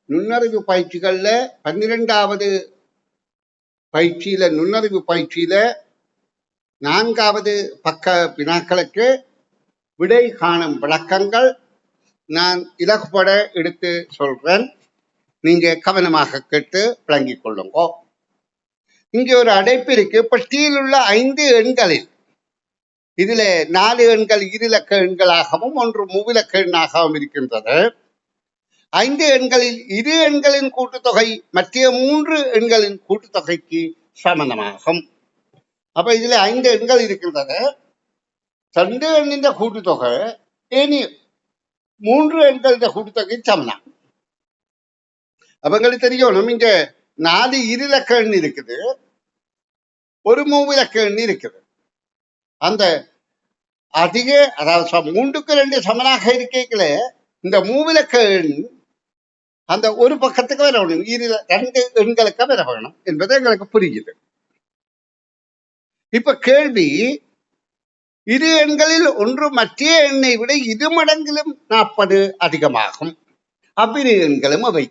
நுண்ணறிவு பயிற்சிகள்ல 12வது பயிற்சியில நுண்ணறிவு பயிற்சியில 4வது பக்க வினாக்களுக்கு விடை காணும் விளக்கங்கள் நான் இலகுபட எடுத்து சொல்றேன். நீங்க கவனமாக கேட்டு விளங்கிக் கொள்ளுங்க. இங்கே ஒரு அடைப்பு இருக்கு. பட்டியலில் உள்ள 5 எண்களில் இதுல 4 எண்கள் இருஇலக்க எண்களாகவும் 1 மூவிலக்க எண்ணாகவும் இருக்கின்றது. 5 எண்களில் 2 எண்களின் கூட்டுத்தொகை மற்ற 3 எண்களின் கூட்டுத்தொகைக்கு சமனமாகும். அப்ப இதுல 5 எண்கள் இருக்கின்றது. 2 எண்ணின் கூட்டுத்தொகை இனி 3 எண்களின் கூட்டுத்தொகை சமனம். அப்ப எங்களுக்கு தெரியும், இங்க 4 இருஇலக்க எண் இருக்குது, 1 மூவிலக்க எண் இருக்குது. அந்த அதிக அதாவது 3க்கு 2 சமனாக இருக்கல இந்த மூவிலக்க எண் அந்த ஒரு பக்கத்துக்கு வர வேணும், 2 எண்களுக்கு வர வேணும் என்பது எங்களுக்கு புரியுது. இப்ப கேள்வி, 2 எண்களில் ஒன்று மற்ற எண்ணை விட 2 மடங்கிலும் 40 அதிகமாகும். அவ்விரு எண்களும் அவை.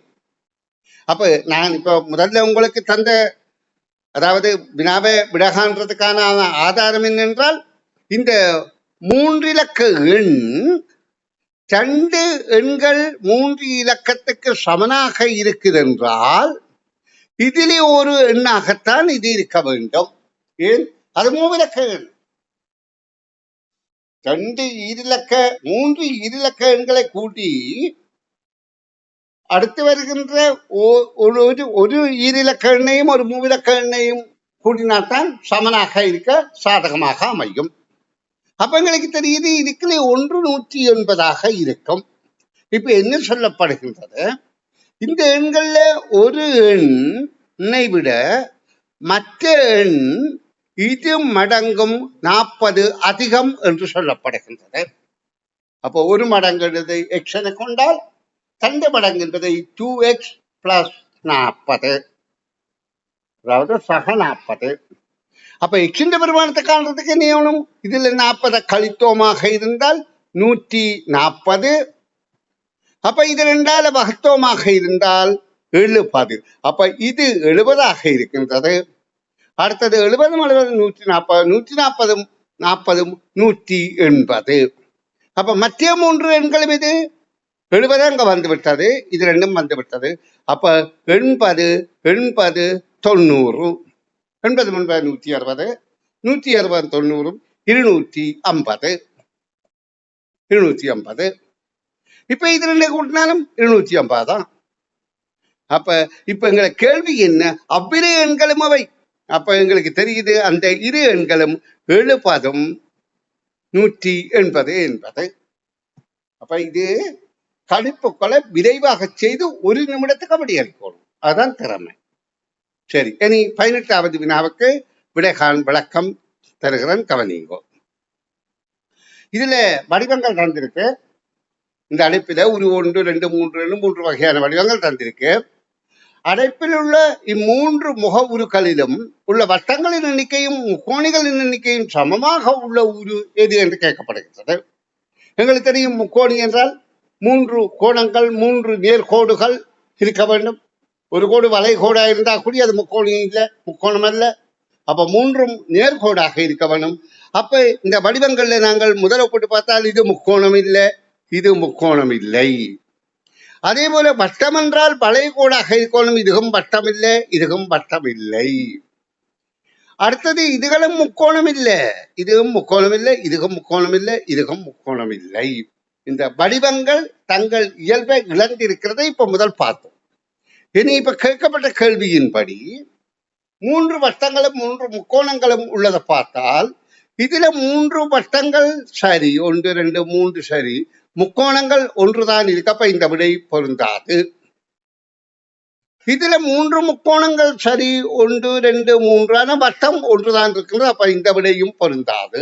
அப்ப நான் இப்ப முதல்ல உங்களுக்கு தந்த அதாவது வினாவை விடகான்றதுக்கான ஆதாரம் என்னென்றால், இந்த 3 இலக்க எண் 2 எண்கள் 3 இலக்கத்துக்கு சமனாக இருக்குது என்றால் இதிலே ஒரு எண்ணாகத்தான் இது இருக்க வேண்டும். ஏன்? அது மூவிலக்க எண். 3 இருஇலக்க எண்களை கூட்டி அடுத்து வருகின்ற ஒரு ஈரிலக்க எண்ணையும் ஒரு மூவிலக்க எண்ணையும் கூட்டினால்தான் சமனாக இருக்க சாதகமாக அமையும். அப்ப எங்களுக்கு தெரியுது இதுக்குள்ளே 1 180 இருக்கும். இப்ப என்ன சொல்லப்படுகின்றது, இந்த எண்கள்ல ஒரு எண்ணை விட மற்ற எண் 2 மடங்கும் 40 அதிகம் என்று சொல்லப்படுகின்றது. அப்போ 1 மடங்கு எக்ஸ் என கொண்டால் 2 மடங்கு என்பதை 2x + 40, அதாவது சக 40. அப்ப எக்ஸின் பெருமானத்தை காண்றதுக்கு என்ன வேணும்? இதுல 40 கழித்தோமாக இருந்தால் 140. அப்ப இது 2ஆல வகுத்தோமாக இருந்தால் 70. அப்ப இது 70 இருக்கின்றது. அடுத்தது 70 140, 140 40 180. அப்ப மற்ற 3 எண்களும் இது 70 அங்க வந்து விட்டது, இது 2ம் வந்து விட்டது. அப்ப 80 80 90, 80 160, 160 90, 250. இப்ப இது 2 கூட்டினாலும் 250 தான். அப்ப இப்ப எங்களை கேள்வி என்ன? அவ்விரு எண்களும் அவை. அப்ப எங்களுக்கு தெரியுது அந்த 2 எண்களும் 70 180 என்பது. அப்ப இது கணிப்புகளை விரைவாக செய்து 1 நிமிடத்துக்கு அப்படி அளிக்கணும். அதுதான் திறமை. சரி, இனி 18வது வினாவுக்கு விடைகாண் விளக்கம் தருகிறேன், கவனிங்கோ. இதுல வடிவங்கள் தந்திருக்கு. இந்த அடைப்பில 1 2 3 3 வகையான வடிவங்கள் தந்திருக்கு. அடைப்பில் உள்ள இம்மூன்று முக உருக்களிலும் உள்ள வட்டங்களின் எண்ணிக்கையும் முக்கோணிகளின் எண்ணிக்கையும் சமமாக உள்ள உரு எது என்று கேட்கப்படுகிறது. எங்களுக்கு தெரியும், முக்கோணி என்றால் 3 கோணங்கள் 3 நேர்கோடுகள் இருக்க வேண்டும். ஒரு கோடு வளைகோடா இருந்தா கூட அது முக்கோணி இல்லை, முக்கோணம் அல்ல. அப்ப 3ம் நேர்கோடாக இருக்க வேண்டும். அப்ப இந்த வடிவங்கள்ல நாங்கள் முதல்ல போட்டு பார்த்தால் இது முக்கோணம் இல்லை, இது முக்கோணம் இல்லை. அதே போல வட்டம் என்றால் வளைகோடாக இருக்கணும், இதுவும் வட்டம் இல்லை, இதுவும் வட்டம் இல்லை. அடுத்தது இதுகளும் முக்கோணம் இல்லை, இதுவும் முக்கோணம் இல்லை, இதுவும் முக்கோணம் இல்லை, இதுவும் முக்கோணம் இல்லை. இந்த வடிவங்கள் தங்கள் இயல்பை இழந்திருக்கிறதை இப்ப முதல் பார்த்தோம். இனி இப்ப கேட்கப்பட்ட கேள்வியின்படி 3 வட்டங்களும் 3 முக்கோணங்களும் உள்ளதை பார்த்தால் இதுல 3 வட்டங்கள் சரி, 1 2 3 சரி, முக்கோணங்கள் ஒன்றுதான் இருக்கு. அப்ப இந்த விடை பொருந்தாது. இதுல 3 முக்கோணங்கள் சரி, 1 2 3 வட்டம் ஒன்றுதான் இருக்கின்றது. அப்ப இந்த விடையும் பொருந்தாது.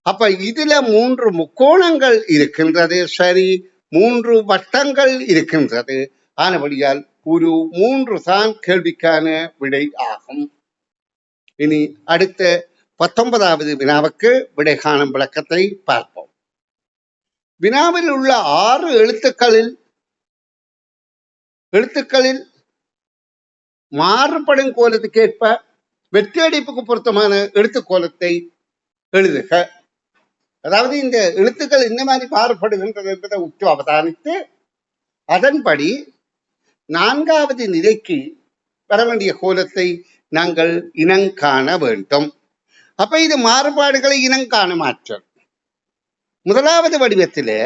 அப்ப இதுல 3 முக்கோணங்கள் இருக்கின்றது சரி, 3 வட்டங்கள் இருக்கின்றது. ஆனபடியால் ஒரு 3 தான் கேள்விக்கான விடை ஆகும். இனி அடுத்த 19வது வினாவுக்கு விடை காணும் விளக்கத்தை பார்ப்போம். வினாவில் உள்ள 6 எழுத்துக்களில் எழுத்துக்களில் மாறுபடும் கோலத்துக்கு ஏற்ப வெற்றியடிப்புக்கு பொருத்தமான எழுத்துக்கோலத்தை எழுதுக. அதாவது இந்த எழுத்துக்கள் என்ன மாதிரி மாறுபடுகின்றது என்பதை உற்று அவதானித்து அதன்படி 4வது நிலைக்கு வர வேண்டிய கோலத்தை நாங்கள் இனங்காண வேண்டும். அப்ப இது மாறுபாடுகளை இனங்காண மாற்றல். முதலாவது வடிவத்திலே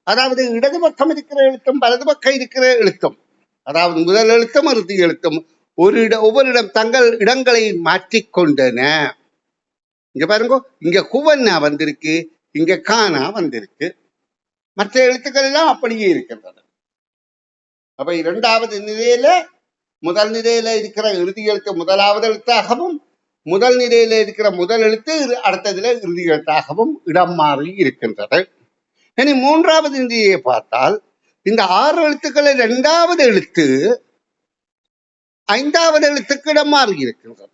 அதாவது இடது பக்கம் இருக்கிற எழுத்தும் வலது பக்கம் இருக்கிற எழுத்தும், அதாவது முதல் எழுத்தும் இறுதி எழுத்தும் ஒவ்வொரு இடம் தங்கள் இடங்களை மாற்றிக்கொண்டன. இங்க பாருங்க, இங்க குவன்னா வந்திருக்கு, இங்க கானா வந்திருக்கு. மற்ற எழுத்துக்கள் எல்லாம் அப்படியே இருக்கின்றன. அப்ப 2வது நிலையில முதல் நிலையில இருக்கிற இறுதி எழுத்து முதலாவது எழுத்தாகவும், முதல் நிலையில இருக்கிற முதல் எழுத்து அடுத்ததுல இறுதி எழுத்தாகவும் இடம் மாறி இருக்கின்றது. இனி 3வது நிலையை பார்த்தால் இந்த 6 எழுத்துக்களை 2வது எழுத்து 5வது எழுத்துக்கு இடம் மாறி இருக்கின்றது.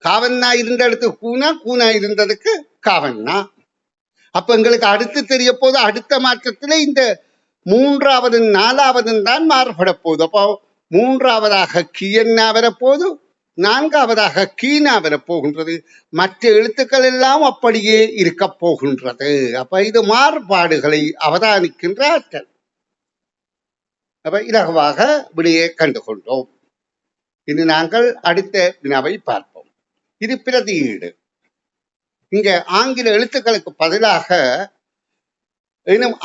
காவன்னா இருந்த இடத்துக்கு கூனா, கூனா இருந்ததுக்கு காவன்னா. அப்ப எங்களுக்கு அடுத்து தெரிய போது அடுத்த மாற்றத்துல இந்த 3வது 4வது தான் மாறுபட போகுது. அப்போ 3வதாக கியன்னா வரப்போது, 4வதாக கீனா வரப்போகின்றது. மற்ற எழுத்துக்கள் எல்லாம் அப்படியே இருக்க போகின்றது. அப்ப இது மாறுபாடுகளை அவதானிக்கின்ற ஆற்றல். அப்ப இலகுவாக விடையை கண்டுகொண்டோம். இனி நாங்கள் அடுத்த வினாவை பார்ப்போம். இது பிரதியீடு. இங்க ஆங்கில எழுத்துக்களுக்கு பதிலாக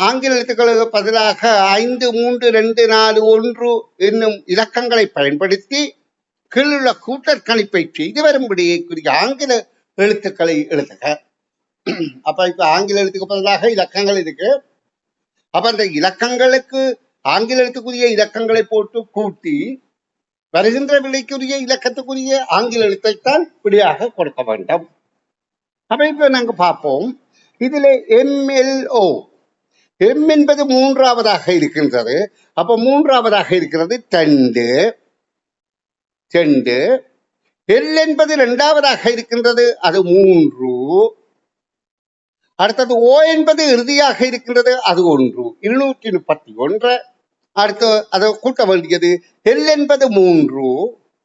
ஆங்கில எழுத்துக்களுக்கு பதிலாக 5, 3, 2, 4, 1 என்னும் இலக்கங்களை பயன்படுத்தி கீழுள்ள கூட்டற்கணிப்பை செய்து வரும்படிக்குரிய ஆங்கில எழுத்துக்களை எழுதுக. அப்ப இப்ப ஆங்கில எழுத்துக்கு பதிலாக இலக்கங்கள் இருக்கு. அப்ப அந்த இலக்கங்களுக்கு ஆங்கில எழுத்துக்குரிய இலக்கங்களை போட்டு கூட்டி வருகின்ற விடைக்குரிய இலக்கத்துக்குரிய ஆங்கில எழுத்தைத்தான் விடையாக கொடுக்க வேண்டும். அப்ப இப்ப நாங்க பார்ப்போம். இதுல MLO, எம் என்பது 3வதாக இருக்கின்றது. அப்ப 3வதாக இருக்கிறது 2. எல் என்பது 2வதாக இருக்கின்றது, அது 3. அடுத்தது ஓ என்பது இறுதியாக இருக்கின்றது, அது 1. 231. அடுத்து அதை கூட்ட வேண்டியது. எல் என்பது 3,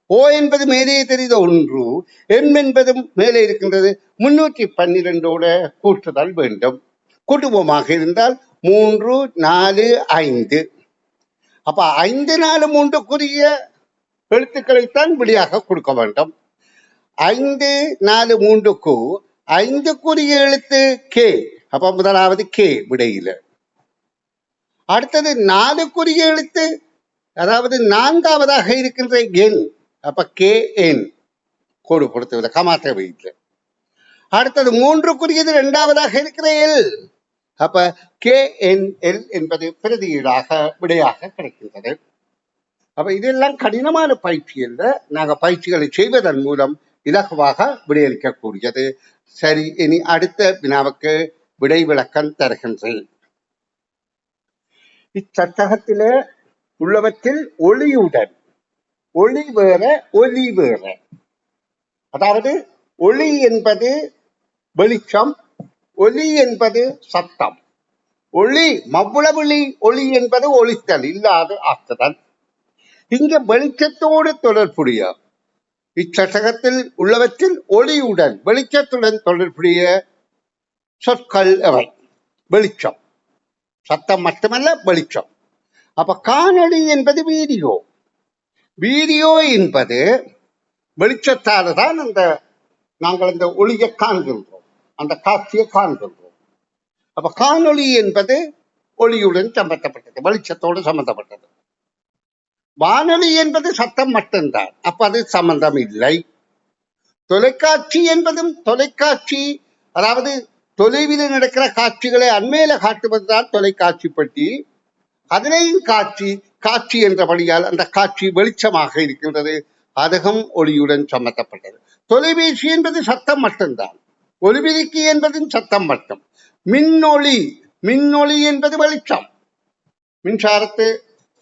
ஓ என்பது மேலே தெரிந்த 1, எம் என்பது மேலே இருக்கின்றது 312ஓட கூட்டுதல் வேண்டும். கூட்டுவோமாக இருந்தால் 3, 4, 5. அப்ப 5, 4, 3க்குரிய எழுத்துக்களைத்தான் விடையாக கொடுக்க வேண்டும். 5, 4, 3க்கு 5க்குரிய எழுத்து கே. அப்ப முதலாவது கே விடையில. அடுத்தது 4க்குரிய எழுத்து, அதாவது 4வதாக இருக்கின்ற எண். அப்ப கே என் கோடு கொடுத்து கமாத்த வைத்து. அடுத்தது 3க்குரியது 2வதாக இருக்கிற எல். அப்ப கே என் எல் என்பது பிரதியீடாக விடையாக கிடைக்கின்றது. அப்ப இதெல்லாம் கடினமான பயிற்சி அல்ல. நாங்க பயிற்சிகளை செய்வதன் மூலம் இலகுவாக விடையளிக்கக்கூடியது. சரி, இனி அடுத்த வினாவுக்கு விடை விளக்கம் தருகின்றேன். இச்சட்டகத்திலே உள்ளவற்றில் ஒளியுடன் ஒளி வேற ஒலி வேற. அதாவது ஒளி என்பது வெளிச்சம், ஒலி என்பது சத்தம். ஒளி மவ்வளவிழி ஒளி என்பது ஒளித்தல் இல்லாது ஆக்குதல். இங்க வெளிச்சத்தோடு தொடர்புடைய இச்சட்டகத்தில் உள்ளவற்றில் ஒளியுடன் வெளிச்சத்துடன் தொடர்புடைய சொற்கள் எவை? வெளிச்சம், சத்தம் மட்டுமல்ல வெளிச்சம். அப்ப காணொளி என்பது வீடியோ. வீடியோ என்பது வெளிச்சத்தால தான் நாங்கள் இந்த ஒளியை காண்கின்றோம், அந்த காட்சியை காண்கின்றோம். அப்ப காணொளி என்பது ஒளியுடன் சம்பந்தப்பட்டது, வெளிச்சத்தோடு சம்பந்தப்பட்டது. வானொலி என்பது சத்தம் மட்டும்தான், அப்ப அது சம்பந்தம் இல்லை. தொலைக்காட்சி என்பதும் தொலைக்காட்சி, அதாவது தொலைவில் நடக்கிற காட்சிகளை அண்மையில காட்டுவதுதான் தொலைக்காட்சி பற்றி. அதிலேயும் காட்சி என்றபடியால் அந்த காட்சி வெளிச்சமாக இருக்கின்றது, அதுவும் ஒளியுடன் சம்பந்தப்பட்டது. தொலைபேசி என்பது சத்தம் மட்டும்தான், ஒலிபெருக்கி என்பதும் சத்தம் மட்டும். மின்னொளி என்பது வெளிச்சம். மின்சாரத்து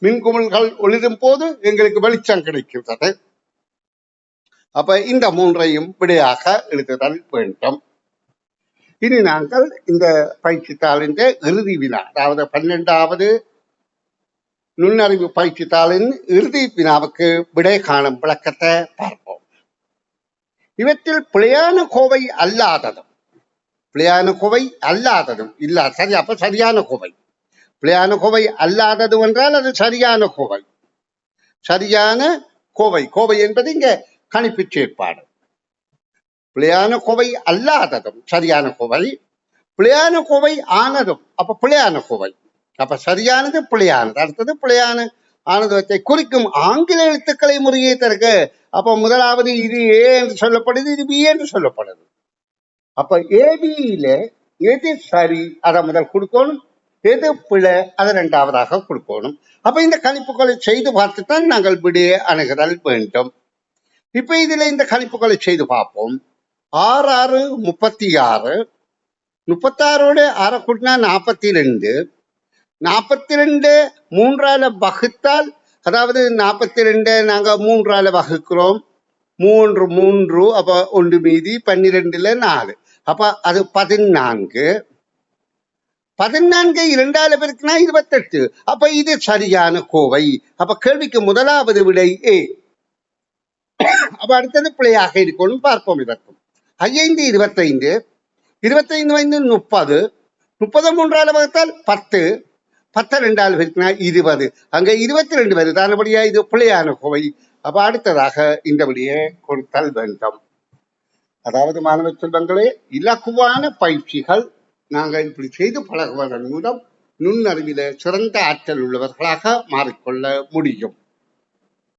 மின்குமிழ்கள் ஒளிரும் போது எங்களுக்கு வெளிச்சம் கிடைக்கின்றது. அப்ப இந்த 3ஐயும் விடையாக எழுதுதல் வேண்டும். இனி நாங்கள் இந்த பயிற்சித்தாளின் இறுதி வினா, அதாவது 12வது நுண்ணறிவு பயிற்சி தாளின் இறுதி வினாவுக்கு விடை காணும் விளக்கத்தை பார்ப்போம். இவற்றில் பிழையான கோவை அல்லாததும் இல்ல சரி. அப்ப சரியான கோவை. பிழையான கோவை அல்லாதது என்றால் அது சரியான கோவை. சரியான கோவை. கோவை என்பது இங்க கணிப்பு செயற்பாடு. பிழையான கோவை அல்லாததும் சரியான கோவை. பிழையான கோவை ஆனதும் அப்ப பிழையான கோவை. அப்ப சரியானது பிழையானது. அடுத்தது பிழையான ஆனதத்தை குறிக்கும் ஆங்கில எழுத்துக்களை முறையே தருக. அப்ப முதலாவது இது ஏ என்று சொல்லப்படுது, இது பி என்று சொல்லப்படுது. அப்ப ஏபியில எது சரி அதை முதல் கொடுக்கணும், எது பிழை அதை இரண்டாவதாக கொடுக்கணும். அப்ப இந்த கணிப்புகளை செய்து பார்த்துத்தான் நாங்கள் விடையை அணுகுதல் வேண்டும். இப்ப இதுல இந்த கணிப்புகளை செய்து பார்ப்போம். 6 6 36, 36 6 கூட்டினா 42, 42 3ஆல வகுத்தால், அதாவது 42 நாங்க 3ஆல வகுக்கிறோம், 3 3 அப்ப 1 மீதி 12ல 4, அப்ப அது 14. 14 2ஆல பெருக்கினா 28. அப்ப இது சரியான கோவை. அப்ப கேள்விக்கு முதலாவது விடை ஏ. அப்ப அடுத்தது பிழையாக இருக்கணும், பார்ப்போம். இதற்கும் 5 25, 25 30, 30 3ஆல வகுத்தால் 10, 10 2ஆல பெருக்கினா 20. அங்க 22 வருது. அதன்படியா இது பிழையான கோவை. அப்ப அடுத்ததாக இந்த விடையை கொடுத்தல் வேண்டும். அதாவது மாணவ செல்வங்களே, இலகுவான பயிற்சிகள் நாங்கள் இப்படி செய்து பழகுவதன் மூலம் நுண்ணறிவில சிறந்த ஆற்றல் உள்ளவர்களாக மாறிக்கொள்ள முடியும்.